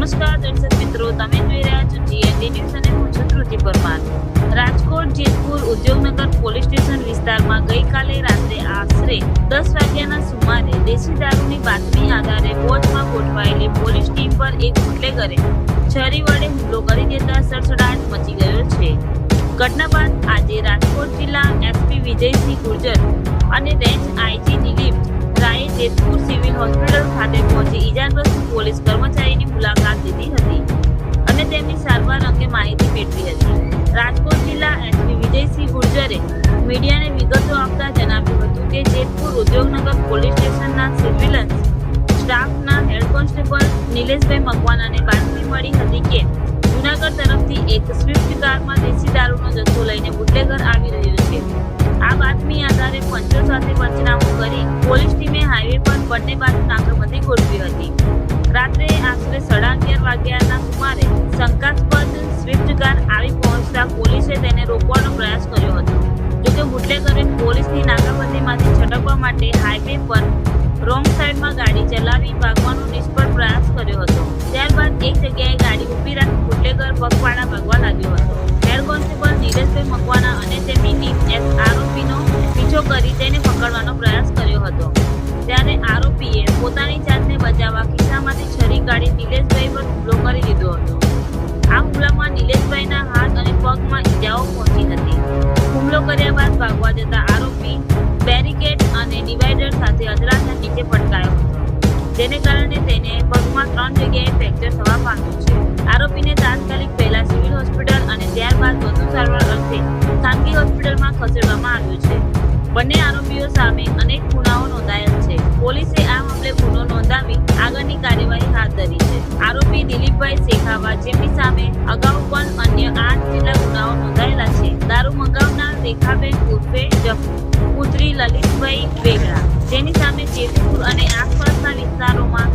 નમસ્કાર દર્શક મિત્રો, તમે જોઈ રહ્યા છો જીએનડી ન્યૂઝ અને હું છું કૃતિ પરમાર। રાજકોટ જેતપુર ઉદ્યોગનગર પોલીસ સ્ટેશન વિસ્તારમાં ગઈકાલે રાત્રે આશરે 10 વાગ્યાના સુમારે દેશી દારૂની બાતમી આધારે વોચમાં ગોઠવાયેલી પોલીસ ટીમ પર એક બુટલેગરે છરી વડે હુમલો કરી દેતા સડસડાટ મચી ગયો છે। ઘટના બાદ આજે રાજકોટ જિલ્લા એસપી વિજયસિંહ ગુર્જર અને રેન્જ આઈજી દિલીપ રાયે જેતપુર સિવિલ હોસ્પિટલ ખાતે પહોંચી ઇજાગ્રસ્ત પોલીસ કર્મચારીની મુલાકાત લીધી હતી અને તેમની સારવાર અંગે માહિતી મેળવી હતી। રાજકોટ જિલ્લા એસપી વિજયસિંહ ગુર્જરે મીડિયાને વિગતો આપતા જણાવ્યું હતું કે જેતપુર ઉદ્યોગનગર પોલીસ સ્ટેશનના સર્વેલન્સ સ્ટાફના હેડ કોન્સ્ટેબલ નિલેશભાઈ મકવાનાને બાતમી મળી હતી કે જૂનાગઢ તરફથી એક સ્વિફ્ટ કારમાં દેશી દારૂનો જથ્થો લઈને બુટલેગર આવી રહ્યો છે। આ બાતમી આધારે પંચો સાથે પંચનામું કરી પોલીસ ટીમે હાઈવે પર બંને બાજુ નાકાબંધી ગોઠવી હતી। રાત્રે આશરે 11:30 વાગ્યાના સુમારે શંકાસ્પદ સ્વિફ્ટ કાર આવી પહોંચતા પોલીસે તેને રોકવાનો પ્રયાસ કર્યો હતો। જોકે બુટલેગરે પોલીસની નાકાબંધીમાંથી છટકવા માટે હાઈવે પર રોંગ સાઈડમાં ગાડી ચલાવી ભાગવાનો નિષ્ફળ પ્રયાસ કર્યો હતો। ત્યારબાદ એક જગ્યાએ ગાડી ઊભી રાખી બુટલેગર પગપાળા ભાગવા લાગ્યો હતો। હેડ કોન્સ્ટેબલ નિલેશભાઈ મકવાના અને તેમની ટીમ આરોપીનો પીછો કરી તેને પકડવાનો પ્રયાસ કર્યો હતો, ત્યારે આરોપીએ પોતાની જાતને બચાવવા ખિસ્સામાંથી છરી કાઢી નિલેશભાઈ પર હુમલો કરી દીધો હતો। આ હુમલામાં નિલેશભાઈના હાથ અને પગમાં ઈજાઓ પહોંચી હતી। હુમલો કર્યા બાદ ભાગવા જતા આરોપી બેરિકેડ અને ડિવાઈડર સાથે અધરાતા નીચે પટકાયો હતો, જેને કારણે તેને પગમાં 3 જગ્યાએ ફ્રેક્ચર થવા પામ્યું છે। આરોપીને તાત્કાલિક પહેલા સિવિલ હોસ્પિટલ અને ત્યારબાદ વધુ સારવાર અર્થે ખાનગી હોસ્પિટલમાં ખસેડવામાં આવ્યું છે। બંને આરોપીઓ સામે અનેક ગુનાઓ નોંધાયેલ છે। પોલીસે આ મામલે ગુનો નોંધાવી આગળની કાર્યવાહી હાથ ધરી છે। આરોપી દિલીપભાઈ શેખાવા, જેમની સામે અગાઉ પણ અન્ય 8 જેટલા ગુનાઓ નોંધાયેલા છે। દારૂ મંગાવનાર રેખાબેન ઉર્ફે જફુ, પુત્રી લલિતભાઈ વેગડા, જેની સામે જેતપુર અને આસપાસના વિસ્તારોમાં